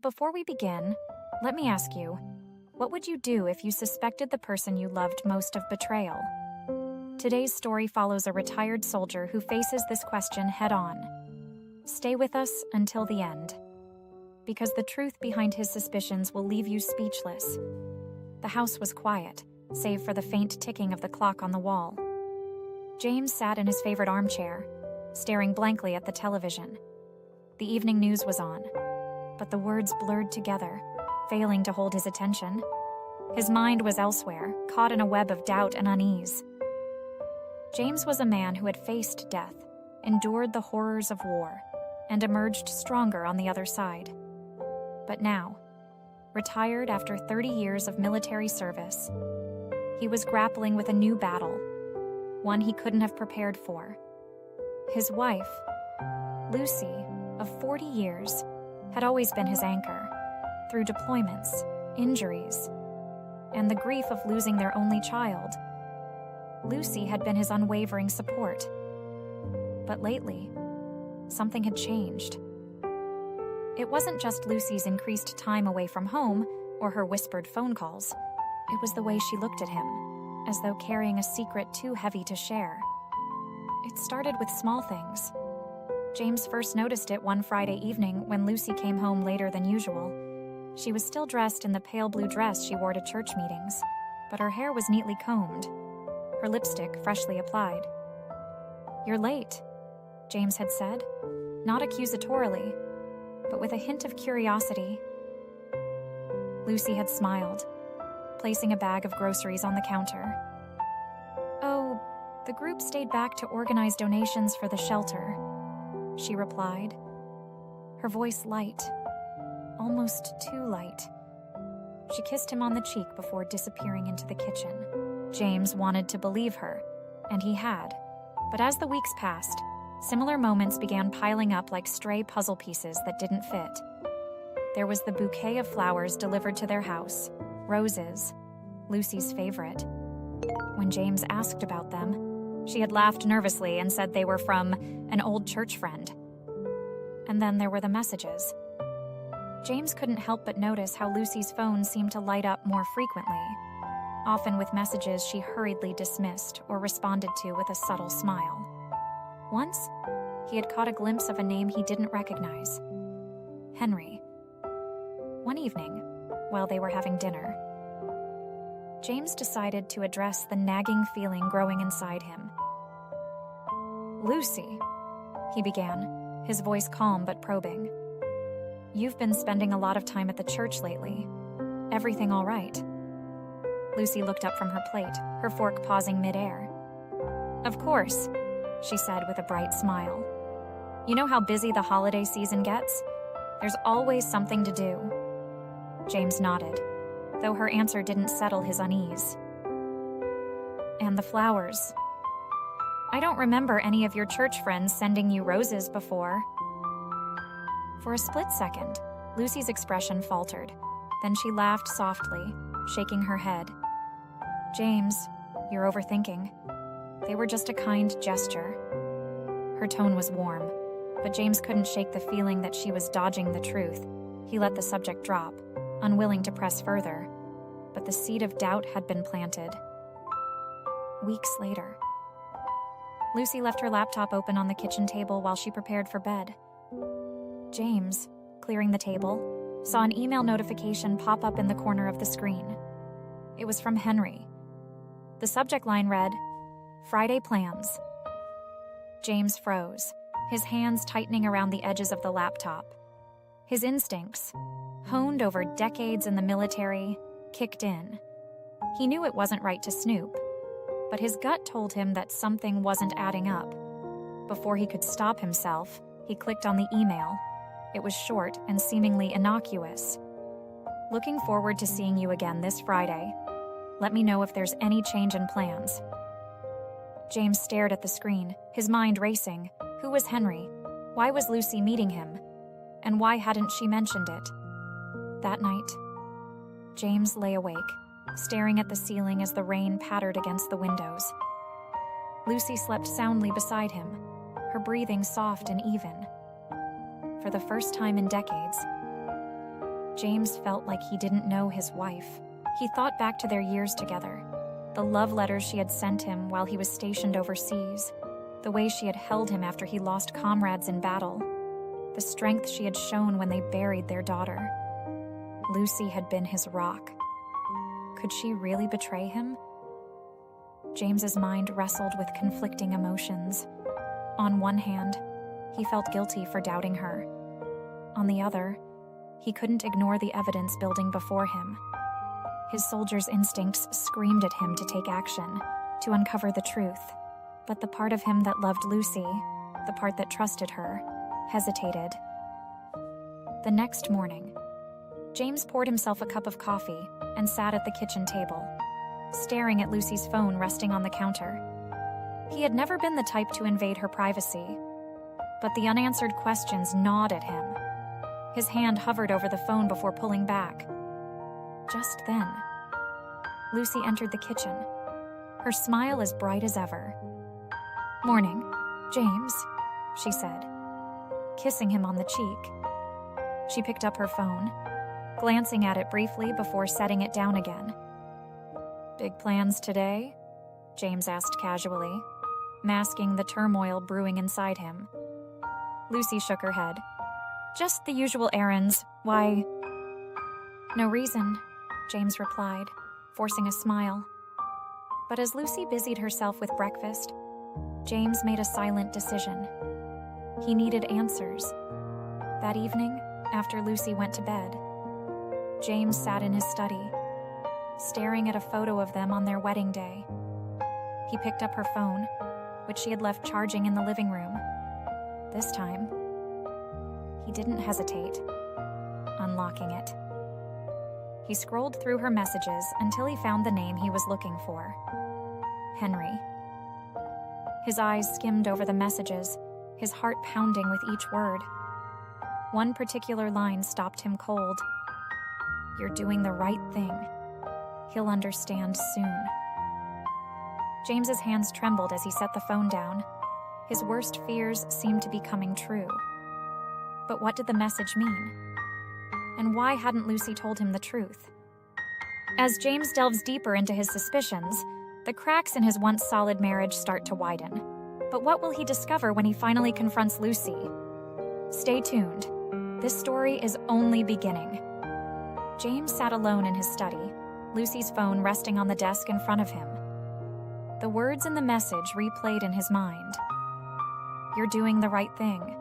Before we begin, let me ask you, what would you do if you suspected the person you loved most of betrayal? Today's story follows a retired soldier who faces this question head-on. Stay with us until the end, because the truth behind his suspicions will leave you speechless. The house was quiet, save for the faint ticking of the clock on the wall. James sat in his favorite armchair, staring blankly at the television. The evening news was on, but the words blurred together, failing to hold his attention. His mind was elsewhere, caught in a web of doubt and unease. James was a man who had faced death, endured the horrors of war, and emerged stronger on the other side. But now, retired after 30 years of military service, he was grappling with a new battle, one he couldn't have prepared for. His wife, Lucy, of 40 years, had always been his anchor, through deployments, injuries, and the grief of losing their only child. Lucy had been his unwavering support. But lately, something had changed. It wasn't just Lucy's increased time away from home or her whispered phone calls. It was the way she looked at him, as though carrying a secret too heavy to share. It started with small things. James first noticed it one Friday evening when Lucy came home later than usual. She was still dressed in the pale blue dress she wore to church meetings, but her hair was neatly combed, her lipstick freshly applied. "You're late," James had said, not accusatorily, but with a hint of curiosity. Lucy had smiled, placing a bag of groceries on the counter. "Oh, the group stayed back to organize donations for the shelter," she replied, her voice light, almost too light. She kissed him on the cheek before disappearing into the kitchen. James wanted to believe her, and he had. But as the weeks passed, similar moments began piling up like stray puzzle pieces that didn't fit. There was the bouquet of flowers delivered to their house, roses, Lucy's favorite. When James asked about them, she had laughed nervously and said they were from an old church friend. And then there were the messages. James couldn't help but notice how Lucy's phone seemed to light up more frequently, often with messages she hurriedly dismissed or responded to with a subtle smile. Once, he had caught a glimpse of a name he didn't recognize. Henry. One evening, while they were having dinner, James decided to address the nagging feeling growing inside him. "Lucy," he began, his voice calm but probing. "You've been spending a lot of time at the church lately. Everything all right?" Lucy looked up from her plate, her fork pausing midair. "Of course," she said with a bright smile. "You know how busy the holiday season gets? There's always something to do." James nodded, though her answer didn't settle his unease. "And the flowers. I don't remember any of your church friends sending you roses before." For a split second, Lucy's expression faltered. Then she laughed softly, shaking her head. "James, you're overthinking. They were just a kind gesture." Her tone was warm, but James couldn't shake the feeling that she was dodging the truth. He let the subject drop, unwilling to press further, but the seed of doubt had been planted. Weeks later, Lucy left her laptop open on the kitchen table while she prepared for bed. James, clearing the table, saw an email notification pop up in the corner of the screen. It was from Henry. The subject line read, "Friday plans." James froze, his hands tightening around the edges of the laptop. His instincts, honed over decades in the military, kicked in. He knew it wasn't right to snoop, but his gut told him that something wasn't adding up. Before he could stop himself, he clicked on the email. It was short and seemingly innocuous. "Looking forward to seeing you again this Friday. Let me know if there's any change in plans." James stared at the screen, his mind racing. Who was Henry? Why was Lucy meeting him? And why hadn't she mentioned it? That night, James lay awake, staring at the ceiling as the rain pattered against the windows. Lucy slept soundly beside him, her breathing soft and even. For the first time in decades, James felt like he didn't know his wife. He thought back to their years together, the love letters she had sent him while he was stationed overseas, the way she had held him after he lost comrades in battle, the strength she had shown when they buried their daughter. Lucy had been his rock. Could she really betray him? James's mind wrestled with conflicting emotions. On one hand, he felt guilty for doubting her. On the other, he couldn't ignore the evidence building before him. His soldier's instincts screamed at him to take action, to uncover the truth. But the part of him that loved Lucy, the part that trusted her, hesitated. The next morning, James poured himself a cup of coffee and sat at the kitchen table, staring at Lucy's phone resting on the counter. He had never been the type to invade her privacy, but the unanswered questions gnawed at him. His hand hovered over the phone before pulling back. Just then, Lucy entered the kitchen, her smile as bright as ever. "Morning, James," she said, kissing him on the cheek. She picked up her phone, glancing at it briefly before setting it down again. "Big plans today?" James asked casually, masking the turmoil brewing inside him. Lucy shook her head. "Just the usual errands. Why?" "No reason," James replied, forcing a smile. But as Lucy busied herself with breakfast, James made a silent decision. He needed answers. That evening, after Lucy went to bed, James sat in his study, staring at a photo of them on their wedding day. He picked up her phone, which she had left charging in the living room. This time, he didn't hesitate, unlocking it. He scrolled through her messages until he found the name he was looking for: Henry. His eyes skimmed over the messages, his heart pounding with each word. One particular line stopped him cold. "You're doing the right thing. He'll understand soon." James's hands trembled as he set the phone down. His worst fears seemed to be coming true. But what did the message mean? And why hadn't Lucy told him the truth? As James delves deeper into his suspicions, the cracks in his once solid marriage start to widen. But what will he discover when he finally confronts Lucy? Stay tuned. This story is only beginning. James sat alone in his study, Lucy's phone resting on the desk in front of him. The words in the message replayed in his mind. "You're doing the right thing.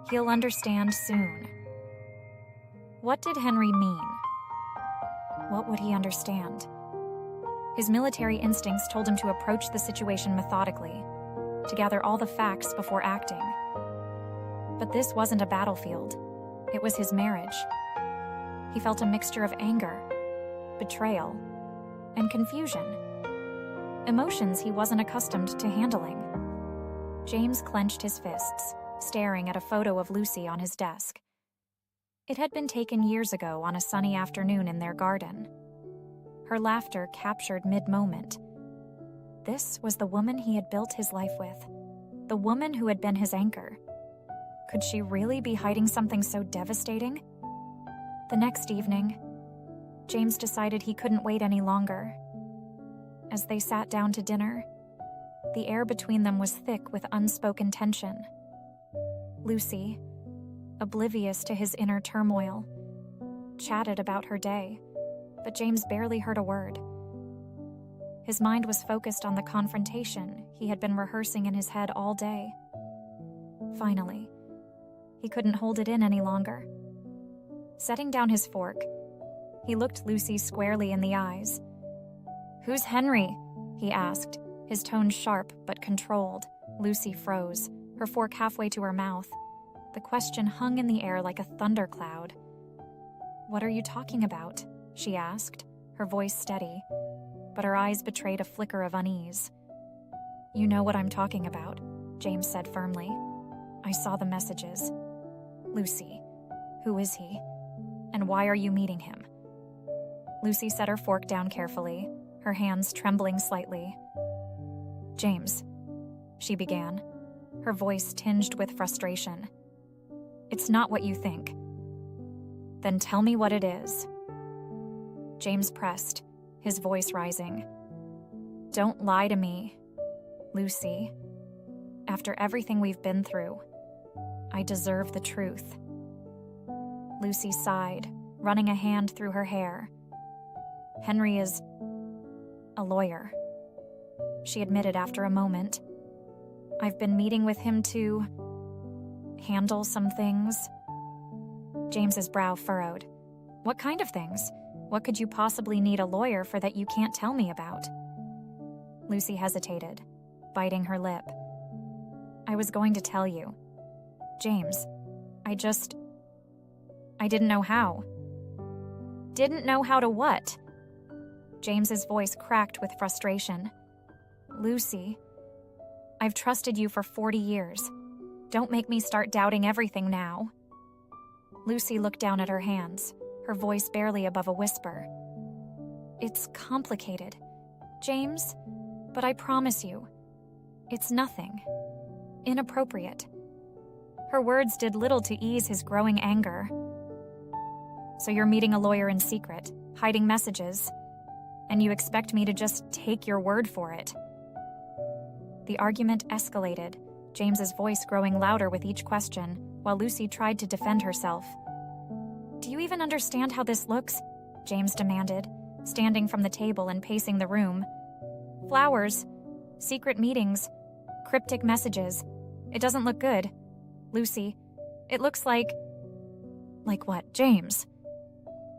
He'll understand soon." What did Henry mean? What would he understand? His military instincts told him to approach the situation methodically, to gather all the facts before acting. But this wasn't a battlefield. It was his marriage. He felt a mixture of anger, betrayal, and confusion. Emotions he wasn't accustomed to handling. James clenched his fists, staring at a photo of Lucy on his desk. It had been taken years ago on a sunny afternoon in their garden. Her laughter captured mid-moment. This was the woman he had built his life with, the woman who had been his anchor. Could she really be hiding something so devastating? The next evening, James decided he couldn't wait any longer. As they sat down to dinner, the air between them was thick with unspoken tension. Lucy, oblivious to his inner turmoil, chatted about her day, but James barely heard a word. His mind was focused on the confrontation he had been rehearsing in his head all day. Finally, he couldn't hold it in any longer. Setting down his fork, he looked Lucy squarely in the eyes. "Who's Henry?" he asked, his tone sharp but controlled. Lucy froze, her fork halfway to her mouth. The question hung in the air like a thundercloud. "What are you talking about?" she asked, her voice steady, but her eyes betrayed a flicker of unease. "You know what I'm talking about," James said firmly. "I saw the messages. Lucy, who is he? And why are you meeting him?" Lucy set her fork down carefully, her hands trembling slightly. "James," she began, her voice tinged with frustration. "It's not what you think." Then tell me what it is. James pressed, his voice rising. Don't lie to me, Lucy. After everything we've been through, I deserve the truth. Lucy sighed, running a hand through her hair. Henry is a lawyer, she admitted after a moment. I've been meeting with him to handle some things. James's brow furrowed. What kind of things? What could you possibly need a lawyer for that you can't tell me about? Lucy hesitated, biting her lip. I was going to tell you. James, I didn't know how. Didn't know how to what? James's voice cracked with frustration. Lucy, I've trusted you for 40 years. Don't make me start doubting everything now. Lucy looked down at her hands, her voice barely above a whisper. It's complicated, James, but I promise you, it's nothing. Inappropriate. Her words did little to ease his growing anger. So you're meeting a lawyer in secret, hiding messages, and you expect me to just take your word for it. The argument escalated, James's voice growing louder with each question, while Lucy tried to defend herself. Do you even understand how this looks? James demanded, standing from the table and pacing the room. Flowers, secret meetings, cryptic messages. It doesn't look good. Lucy, it looks like... Like what, James?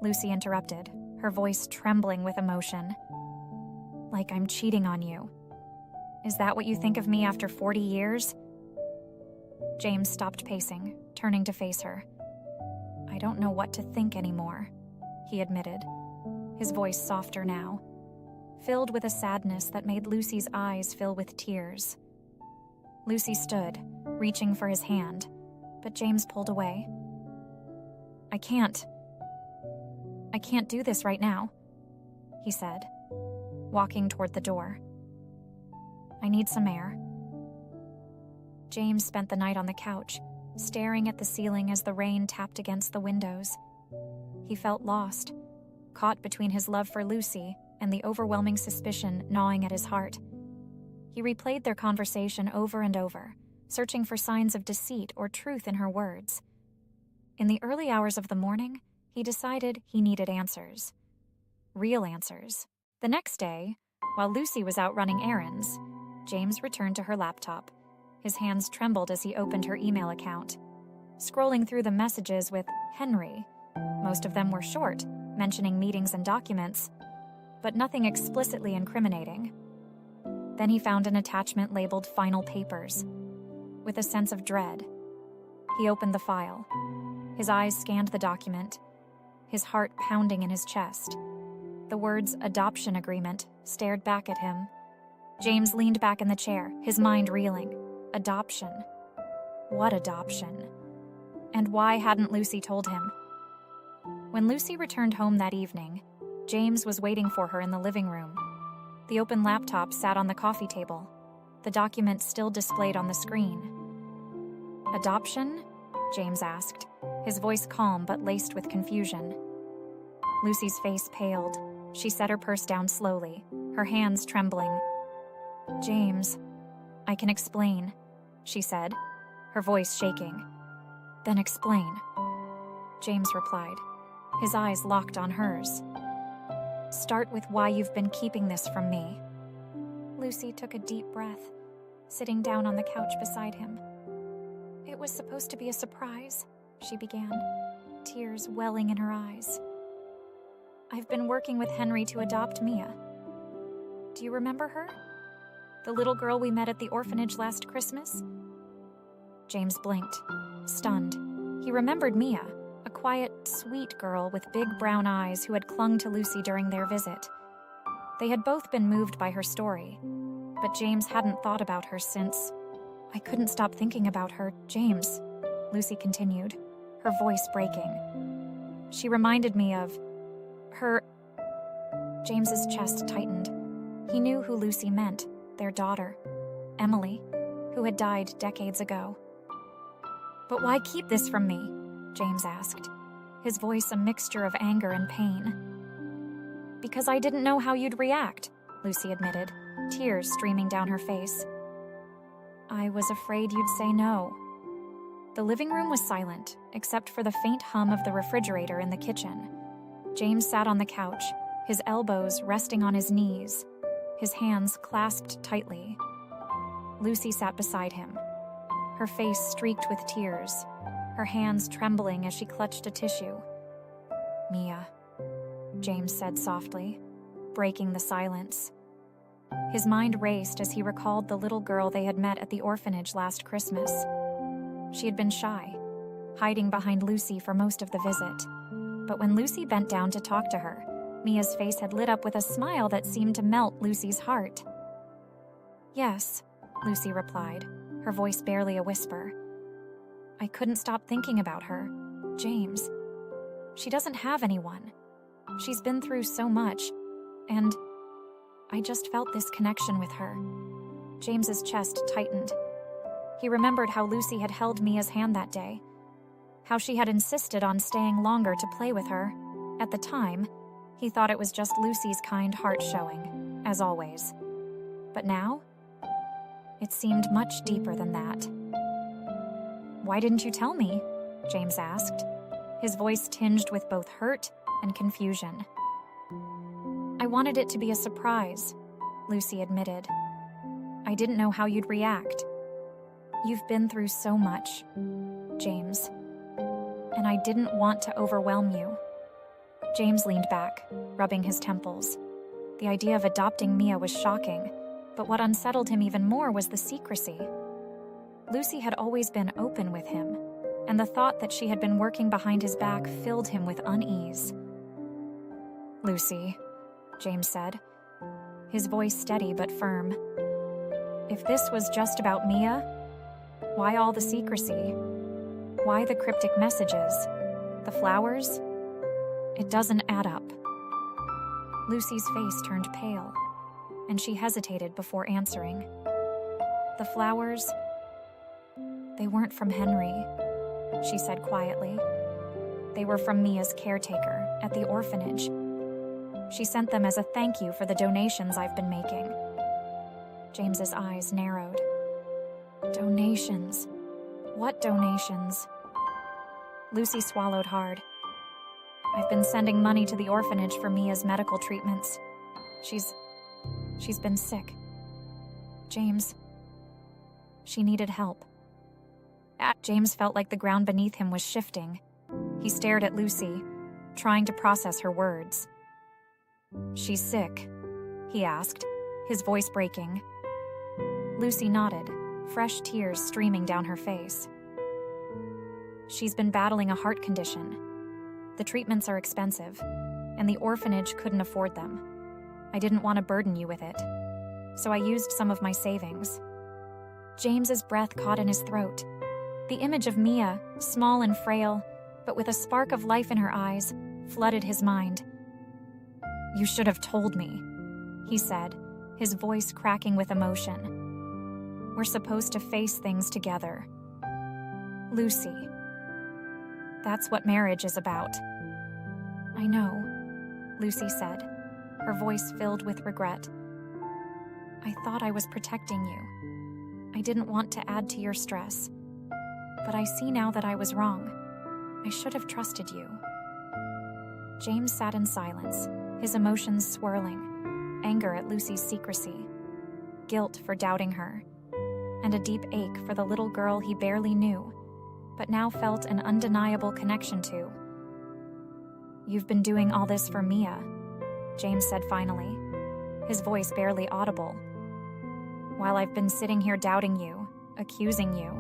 Lucy interrupted, her voice trembling with emotion. Like I'm cheating on you. Is that what you think of me after 40 years? James stopped pacing, turning to face her. I don't know what to think anymore, he admitted, his voice softer now, filled with a sadness that made Lucy's eyes fill with tears. Lucy stood, reaching for his hand, but James pulled away. I can't do this right now, he said, walking toward the door. I need some air. James spent the night on the couch, staring at the ceiling as the rain tapped against the windows. He felt lost, caught between his love for Lucy and the overwhelming suspicion gnawing at his heart. He replayed their conversation over and over, searching for signs of deceit or truth in her words. In the early hours of the morning, he decided he needed answers. Real answers. The next day, while Lucy was out running errands, James returned to her laptop. His hands trembled as he opened her email account. Scrolling through the messages with Henry, most of them were short, mentioning meetings and documents, but nothing explicitly incriminating. Then he found an attachment labeled Final Papers. With a sense of dread, he opened the file. His eyes scanned the document, his heart pounding in his chest. The words adoption agreement stared back at him. James leaned back in the chair, his mind reeling. Adoption. What adoption? And why hadn't Lucy told him? When Lucy returned home that evening, James was waiting for her in the living room. The open laptop sat on the coffee table, the document still displayed on the screen. Adoption? James asked, his voice calm but laced with confusion. Lucy's face paled. She set her purse down slowly, her hands trembling. James, I can explain, she said, her voice shaking. Then explain, James replied, his eyes locked on hers. Start with why you've been keeping this from me. Lucy took a deep breath, sitting down on the couch beside him. It was supposed to be a surprise, she began, tears welling in her eyes. I've been working with Henry to adopt Mia. Do you remember her? The little girl we met at the orphanage last Christmas? James blinked, stunned. He remembered Mia, a quiet, sweet girl with big brown eyes who had clung to Lucy during their visit. They had both been moved by her story, but James hadn't thought about her since. I couldn't stop thinking about her, James, Lucy continued, her voice breaking. She reminded me of her... James's chest tightened. He knew who Lucy meant, their daughter, Emily, who had died decades ago. But why keep this from me? James asked, his voice a mixture of anger and pain. "Because I didn't know how you'd react," Lucy admitted, tears streaming down her face. "I was afraid you'd say no." The living room was silent, except for the faint hum of the refrigerator in the kitchen. James sat on the couch, his elbows resting on his knees, his hands clasped tightly. Lucy sat beside him, her face streaked with tears, her hands trembling as she clutched a tissue. "Mia," James said softly, breaking the silence. His mind raced as he recalled the little girl they had met at the orphanage last Christmas. She had been shy, hiding behind Lucy for most of the visit. But when Lucy bent down to talk to her, Mia's face had lit up with a smile that seemed to melt Lucy's heart. "Yes," Lucy replied, her voice barely a whisper. "I couldn't stop thinking about her, James. She doesn't have anyone. She's been through so much, and I just felt this connection with her." James's chest tightened. He remembered how Lucy had held Mia's hand that day, how she had insisted on staying longer to play with her. At the time, he thought it was just Lucy's kind heart showing, as always. But now, it seemed much deeper than that. "Why didn't you tell me?" James asked, his voice tinged with both hurt and confusion. "I wanted it to be a surprise," Lucy admitted. "I didn't know how you'd react. You've been through so much, James, and I didn't want to overwhelm you." James leaned back, rubbing his temples. The idea of adopting Mia was shocking, but what unsettled him even more was the secrecy. Lucy had always been open with him, and the thought that she had been working behind his back filled him with unease. "Lucy," James said, his voice steady but firm. "If this was just about Mia, why all the secrecy? Why the cryptic messages? The flowers? It doesn't add up." Lucy's face turned pale, and she hesitated before answering. "The flowers, they weren't from Henry," she said quietly. "They were from Mia's caretaker at the orphanage. She sent them as a thank you for the donations I've been making." James's eyes narrowed. "Donations? What donations?" Lucy swallowed hard. "I've been sending money to the orphanage for Mia's medical treatments. She's been sick. James, she needed help." James felt like the ground beneath him was shifting. He stared at Lucy, trying to process her words. "She's sick?" he asked, his voice breaking. Lucy nodded, fresh tears streaming down her face. "She's been battling a heart condition. The treatments are expensive, and the orphanage couldn't afford them. I didn't want to burden you with it, so I used some of my savings." James's breath caught in his throat. The image of Mia, small and frail, but with a spark of life in her eyes, flooded his mind. "You should have told me," he said, his voice cracking with emotion. "We're supposed to face things together. Lucy, that's what marriage is about." "I know," Lucy said, her voice filled with regret. "I thought I was protecting you. I didn't want to add to your stress. But I see now that I was wrong. I should have trusted you." James sat in silence, his emotions swirling, anger at Lucy's secrecy, guilt for doubting her, and a deep ache for the little girl he barely knew, but now felt an undeniable connection to. "You've been doing all this for Mia," James said finally, his voice barely audible. "While I've been sitting here doubting you, accusing you."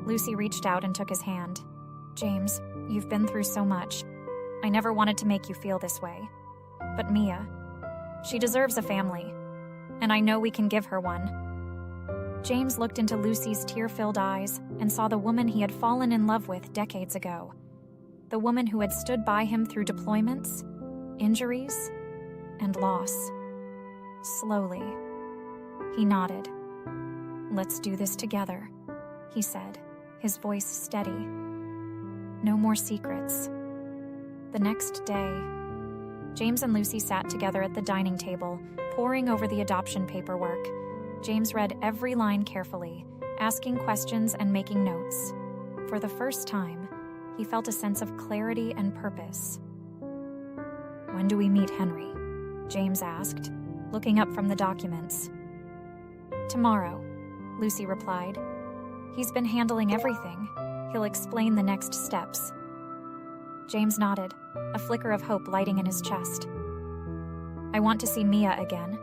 Lucy reached out and took his hand. "James, you've been through so much. I never wanted to make you feel this way. But Mia, she deserves a family, and I know we can give her one." James looked into Lucy's tear-filled eyes and saw the woman he had fallen in love with decades ago. The woman who had stood by him through deployments, injuries, and loss. Slowly, he nodded. "Let's do this together," he said, his voice steady. No more secrets. The next day, James and Lucy sat together at the dining table, poring over the adoption paperwork. James read every line carefully, asking questions and making notes. For the first time, he felt a sense of clarity and purpose. "When do we meet Henry?" James asked, looking up from the documents. "Tomorrow," Lucy replied. "He's been handling everything. He'll explain the next steps." James nodded, a flicker of hope lighting in his chest. "I want to see Mia again,"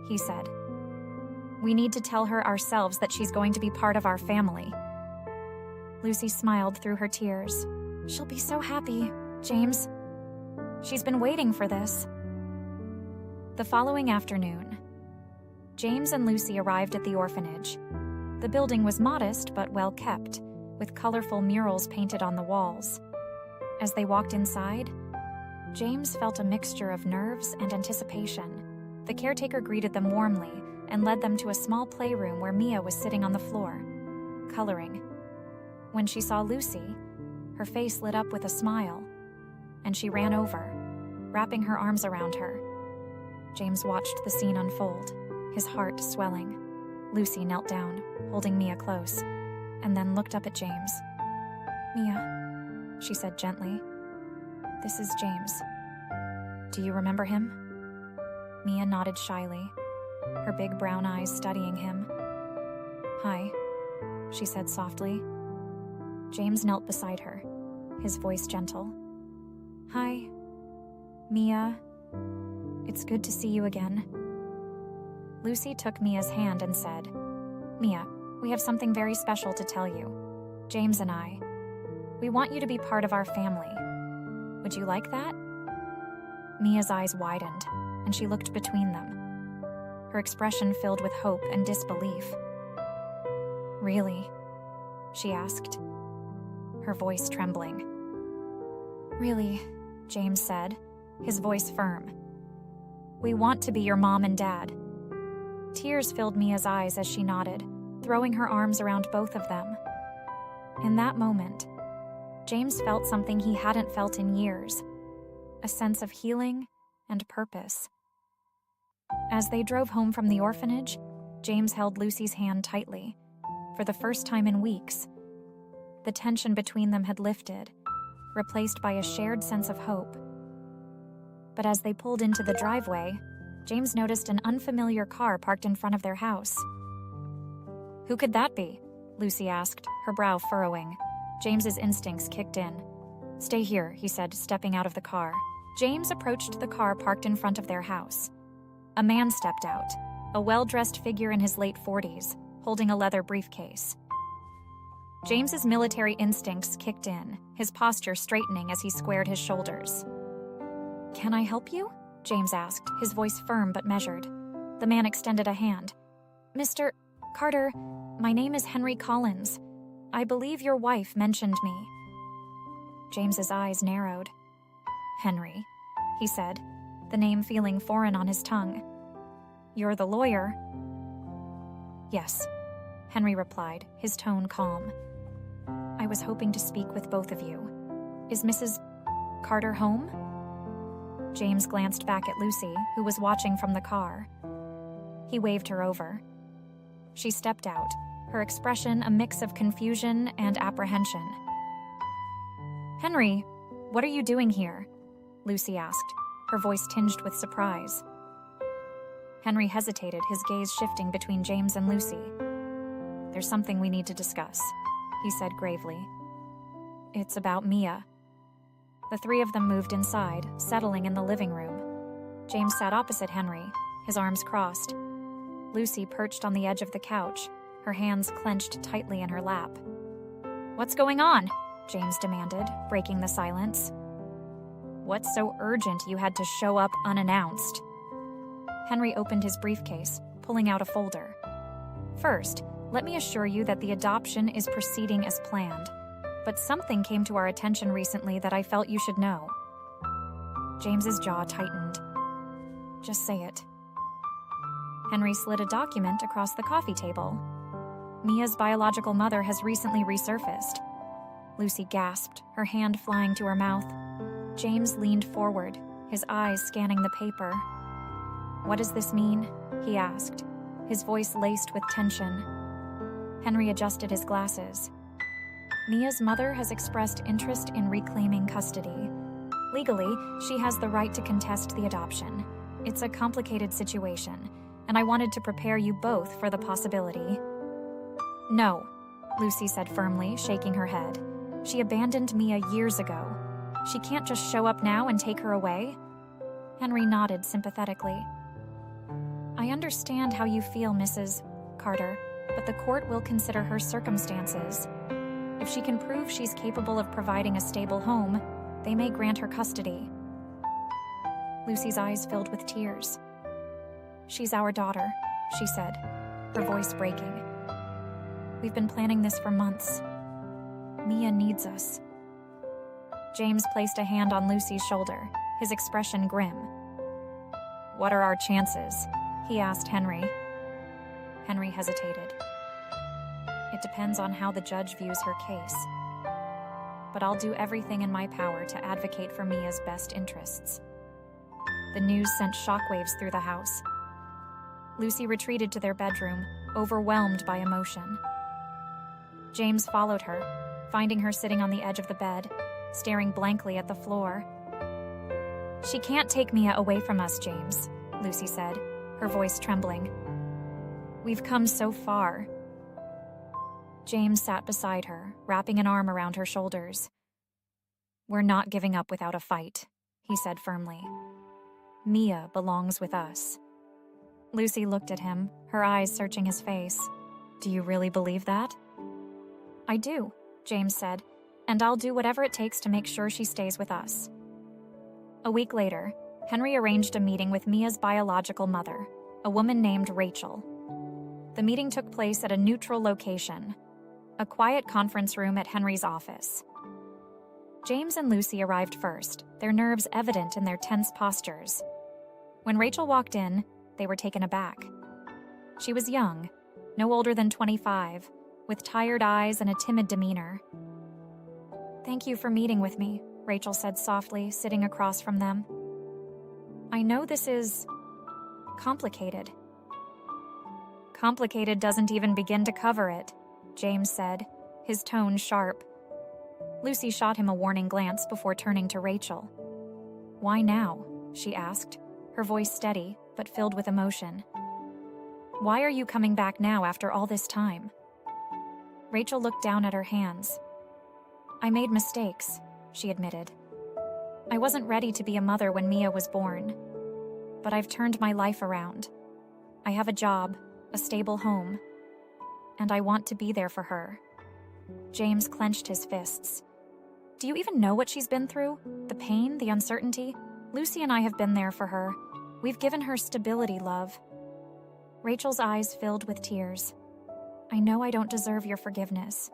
he said. "We need to tell her ourselves that she's going to be part of our family." Lucy smiled through her tears. "She'll be so happy, James. She's been waiting for this." The following afternoon, James and Lucy arrived at the orphanage. The building was modest but well kept, with colorful murals painted on the walls. As they walked inside, James felt a mixture of nerves and anticipation. The caretaker greeted them warmly and led them to a small playroom where Mia was sitting on the floor, coloring. When she saw Lucy, her face lit up with a smile, and she ran over, wrapping her arms around her. James watched the scene unfold, his heart swelling. Lucy knelt down, holding Mia close, and then looked up at James. "Mia," she said gently, "this is James. Do you remember him?" Mia nodded shyly, her big brown eyes studying him. "Hi," she said softly. James knelt beside her, his voice gentle. "Hi, Mia. It's good to see you again." Lucy took Mia's hand and said, "Mia, we have something very special to tell you. James and I. We want you to be part of our family. Would you like that?" Mia's eyes widened, and she looked between them, her expression filled with hope and disbelief. "Really?" she asked, her voice trembling. "Really," James said, his voice firm. "We want to be your mom and dad." Tears filled Mia's eyes as she nodded, throwing her arms around both of them. In that moment, James felt something he hadn't felt in years, a sense of healing and purpose. As they drove home from the orphanage, James held Lucy's hand tightly. For the first time in weeks, the tension between them had lifted, replaced by a shared sense of hope. But as they pulled into the driveway, James noticed an unfamiliar car parked in front of their house. "Who could that be?" Lucy asked, her brow furrowing. James's instincts kicked in. "Stay here," he said, stepping out of the car. James approached the car parked in front of their house. A man stepped out, a well-dressed figure in his late 40s, holding a leather briefcase. James's military instincts kicked in, his posture straightening as he squared his shoulders. "Can I help you?" James asked, his voice firm but measured. The man extended a hand. "Mr. Carter, my name is Henry Collins. I believe your wife mentioned me." James's eyes narrowed. "Henry," he said, the name feeling foreign on his tongue. "You're the lawyer?" "Yes," Henry replied, his tone calm. "I was hoping to speak with both of you. Is Mrs. Carter home?" James glanced back at Lucy, who was watching from the car. He waved her over. She stepped out, her expression a mix of confusion and apprehension. "Henry, what are you doing here?" Lucy asked, her voice tinged with surprise. Henry hesitated, his gaze shifting between James and Lucy. "There's something we need to discuss," he said gravely. "It's about Mia." The three of them moved inside, settling in the living room. James sat opposite Henry, his arms crossed. Lucy perched on the edge of the couch, her hands clenched tightly in her lap. "What's going on?" James demanded, breaking the silence. "What's so urgent you had to show up unannounced?" Henry opened his briefcase, pulling out a folder. "First, let me assure you that the adoption is proceeding as planned. But something came to our attention recently that I felt you should know." James's jaw tightened. "Just say it." Henry slid a document across the coffee table. "Mia's biological mother has recently resurfaced." Lucy gasped, her hand flying to her mouth. James leaned forward, his eyes scanning the paper. "What does this mean?" he asked, his voice laced with tension. Henry adjusted his glasses. "Mia's mother has expressed interest in reclaiming custody. Legally, she has the right to contest the adoption. It's a complicated situation, and I wanted to prepare you both for the possibility." "No," Lucy said firmly, shaking her head. "She abandoned Mia years ago. She can't just show up now and take her away." Henry nodded sympathetically. "I understand how you feel, Mrs. Carter, but the court will consider her circumstances. If she can prove she's capable of providing a stable home, they may grant her custody." Lucy's eyes filled with tears. "She's our daughter," she said, her voice breaking. "We've been planning this for months. Mia needs us." James placed a hand on Lucy's shoulder, his expression grim. "What are our chances?" he asked Henry. Henry hesitated. "It depends on how the judge views her case. But I'll do everything in my power to advocate for Mia's best interests." The news sent shockwaves through the house. Lucy retreated to their bedroom, overwhelmed by emotion. James followed her, finding her sitting on the edge of the bed, staring blankly at the floor. "She can't take Mia away from us, James," Lucy said, her voice trembling. "We've come so far." James sat beside her, wrapping an arm around her shoulders. "We're not giving up without a fight," he said firmly. "Mia belongs with us." Lucy looked at him, her eyes searching his face. "Do you really believe that?" "I do," James said, "and I'll do whatever it takes to make sure she stays with us." A week later, Henry arranged a meeting with Mia's biological mother, a woman named Rachel. The meeting took place at a neutral location, a quiet conference room at Henry's office. James and Lucy arrived first, their nerves evident in their tense postures. When Rachel walked in, they were taken aback. She was young, no older than 25, with tired eyes and a timid demeanor. "Thank you for meeting with me," Rachel said softly, sitting across from them. "I know this is complicated." "Complicated doesn't even begin to cover it," James said, his tone sharp. Lucy shot him a warning glance before turning to Rachel. "Why now?" she asked, her voice steady but filled with emotion. "Why are you coming back now after all this time?" Rachel looked down at her hands. "I made mistakes," she admitted. "I wasn't ready to be a mother when Mia was born. But I've turned my life around. I have a job, a stable home, and I want to be there for her." James clenched his fists. "Do you even know what she's been through? The pain, the uncertainty? Lucy and I have been there for her. We've given her stability, love." Rachel's eyes filled with tears. "I know I don't deserve your forgiveness,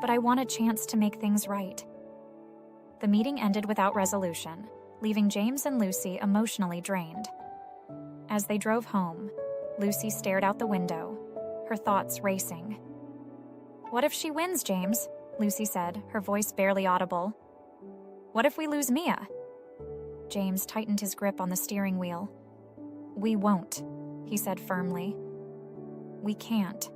but I want a chance to make things right." The meeting ended without resolution, leaving James and Lucy emotionally drained. As they drove home, Lucy stared out the window, her thoughts racing. "What if she wins, James?" Lucy said, her voice barely audible. "What if we lose Mia?" James tightened his grip on the steering wheel. "We won't," he said firmly. "We can't."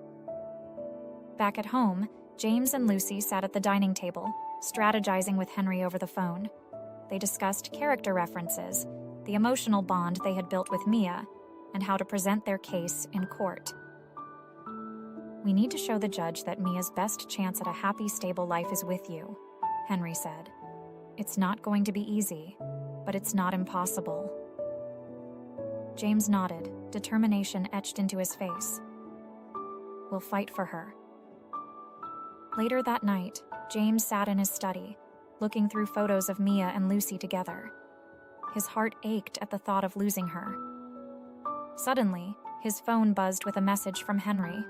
Back at home, James and Lucy sat at the dining table, strategizing with Henry over the phone. They discussed character references, the emotional bond they had built with Mia, and how to present their case in court. "We need to show the judge that Mia's best chance at a happy, stable life is with you," Henry said. "It's not going to be easy, but it's not impossible." James nodded, determination etched into his face. "We'll fight for her." Later that night, James sat in his study, looking through photos of Mia and Lucy together. His heart ached at the thought of losing her. Suddenly, his phone buzzed with a message from Henry.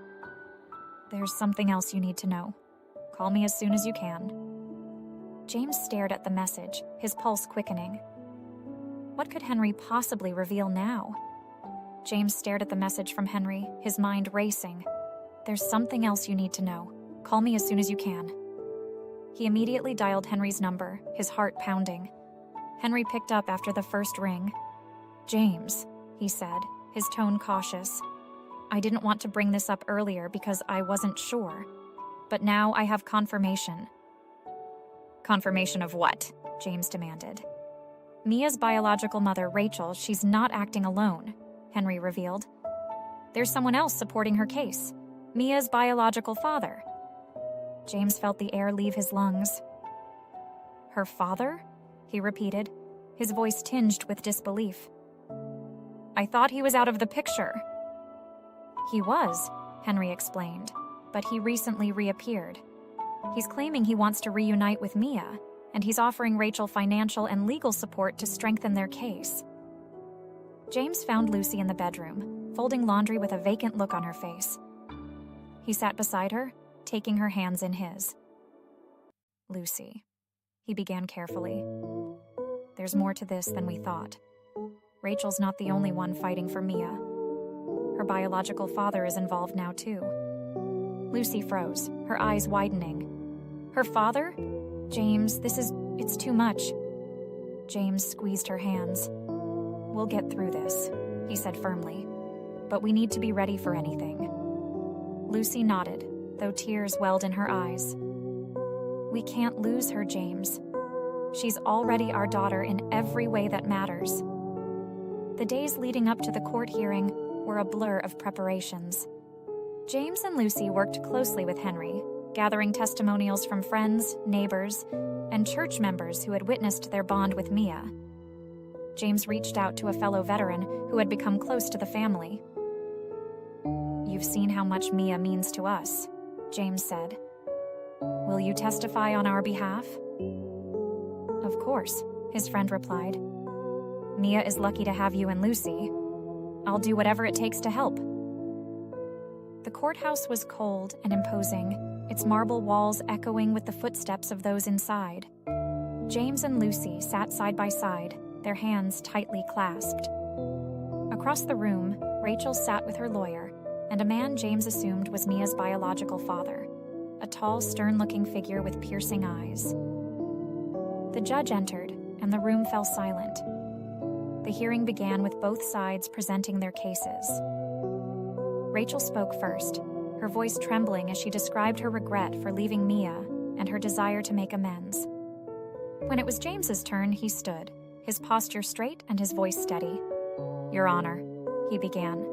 "There's something else you need to know. Call me as soon as you can." James stared at the message, his pulse quickening. What could Henry possibly reveal now? James stared at the message from Henry, his mind racing. "There's something else you need to know. Call me as soon as you can." He immediately dialed Henry's number, his heart pounding. Henry picked up after the first ring. "James," he said, his tone cautious. "I didn't want to bring this up earlier because I wasn't sure. But now I have confirmation." "Confirmation of what?" James demanded. "Mia's biological mother, Rachel, she's not acting alone," Henry revealed. "There's someone else supporting her case. Mia's biological father." James felt the air leave his lungs. "Her father?" he repeated, his voice tinged with disbelief. "I thought he was out of the picture." "He was," Henry explained, "but he recently reappeared. He's claiming he wants to reunite with Mia, and he's offering Rachel financial and legal support to strengthen their case." James found Lucy in the bedroom, folding laundry with a vacant look on her face. He sat beside her, taking her hands in his. "Lucy," he began carefully, "there's more to this than we thought. Rachel's not the only one fighting for Mia. Her biological father is involved now, too." Lucy froze, her eyes widening. "Her father? James, it's too much." James squeezed her hands. "We'll get through this," he said firmly, "but we need to be ready for anything." Lucy nodded, though tears welled in her eyes. "We can't lose her, James. She's already our daughter in every way that matters." The days leading up to the court hearing were a blur of preparations. James and Lucy worked closely with Henry, gathering testimonials from friends, neighbors, and church members who had witnessed their bond with Mia. James reached out to a fellow veteran who had become close to the family. "You've seen how much Mia means to us," James said. "Will you testify on our behalf?" "Of course," his friend replied. "Mia is lucky to have you and Lucy. I'll do whatever it takes to help." The courthouse was cold and imposing, its marble walls echoing with the footsteps of those inside. James and Lucy sat side by side, their hands tightly clasped. Across the room, Rachel sat with her lawyer, and a man James assumed was Mia's biological father, a tall, stern-looking figure with piercing eyes. The judge entered, and the room fell silent. The hearing began with both sides presenting their cases. Rachel spoke first, her voice trembling as she described her regret for leaving Mia and her desire to make amends. When it was James's turn, he stood, his posture straight and his voice steady. "Your Honor," he began,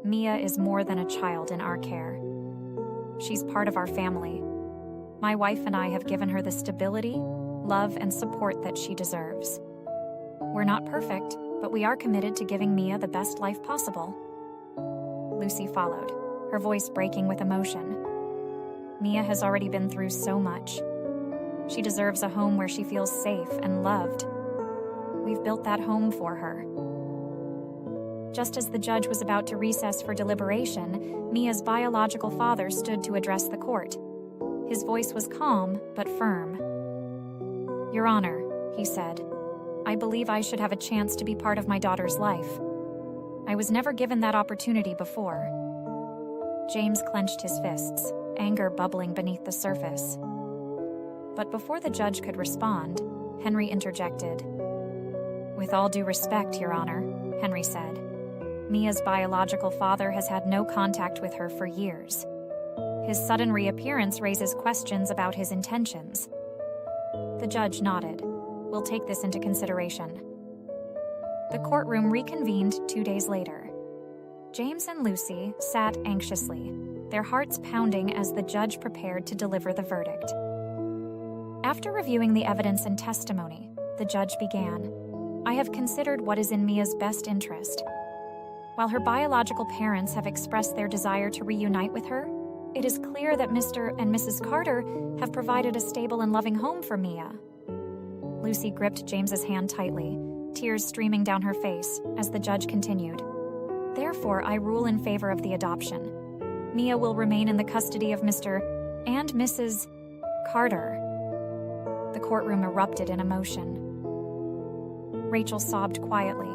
"Mia is more than a child in our care. She's part of our family. My wife and I have given her the stability, love, and support that she deserves. We're not perfect, but we are committed to giving Mia the best life possible." Lucy followed, her voice breaking with emotion. "Mia has already been through so much. She deserves a home where she feels safe and loved. We've built that home for her." Just as the judge was about to recess for deliberation, Mia's biological father stood to address the court. His voice was calm but firm. "Your Honor," he said, "I believe I should have a chance to be part of my daughter's life. I was never given that opportunity before." James clenched his fists, anger bubbling beneath the surface. But before the judge could respond, Henry interjected. "With all due respect, Your Honor," Henry said, "Mia's biological father has had no contact with her for years. His sudden reappearance raises questions about his intentions." The judge nodded. "We'll take this into consideration." The courtroom reconvened 2 days later. James and Lucy sat anxiously, their hearts pounding as the judge prepared to deliver the verdict. After reviewing the evidence and testimony, the judge began, "I have considered what is in Mia's best interest. While her biological parents have expressed their desire to reunite with her, it is clear that Mr. and Mrs. Carter have provided a stable and loving home for Mia." Lucy gripped James's hand tightly, tears streaming down her face as the judge continued. "Therefore, I rule in favor of the adoption. Mia will remain in the custody of Mr. and Mrs. Carter." The courtroom erupted in emotion. Rachel sobbed quietly,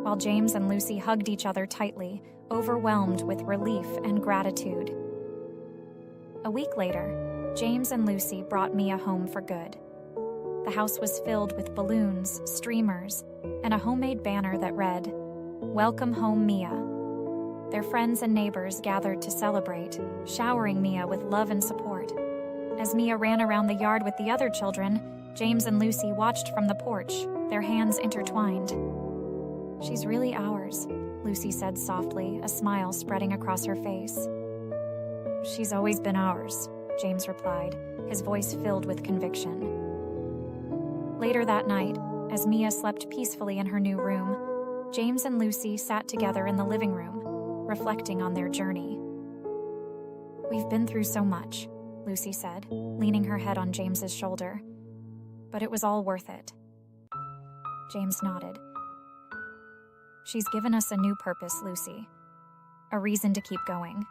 while James and Lucy hugged each other tightly, overwhelmed with relief and gratitude. A week later, James and Lucy brought Mia home for good. The house was filled with balloons, streamers, and a homemade banner that read, "Welcome home, Mia." Their friends and neighbors gathered to celebrate, showering Mia with love and support. As Mia ran around the yard with the other children, James and Lucy watched from the porch, their hands intertwined. "She's really ours," Lucy said softly, a smile spreading across her face. "She's always been ours," James replied, his voice filled with conviction. Later that night, as Mia slept peacefully in her new room, James and Lucy sat together in the living room, reflecting on their journey. "We've been through so much," Lucy said, leaning her head on James's shoulder. "But it was all worth it." James nodded. "She's given us a new purpose, Lucy. A reason to keep going."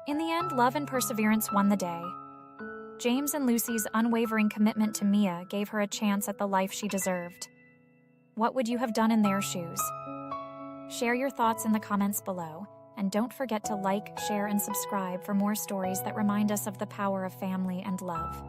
In the end, love and perseverance won the day. James and Lucy's unwavering commitment to Mia gave her a chance at the life she deserved. What would you have done in their shoes? Share your thoughts in the comments below, and don't forget to like, share, and subscribe for more stories that remind us of the power of family and love.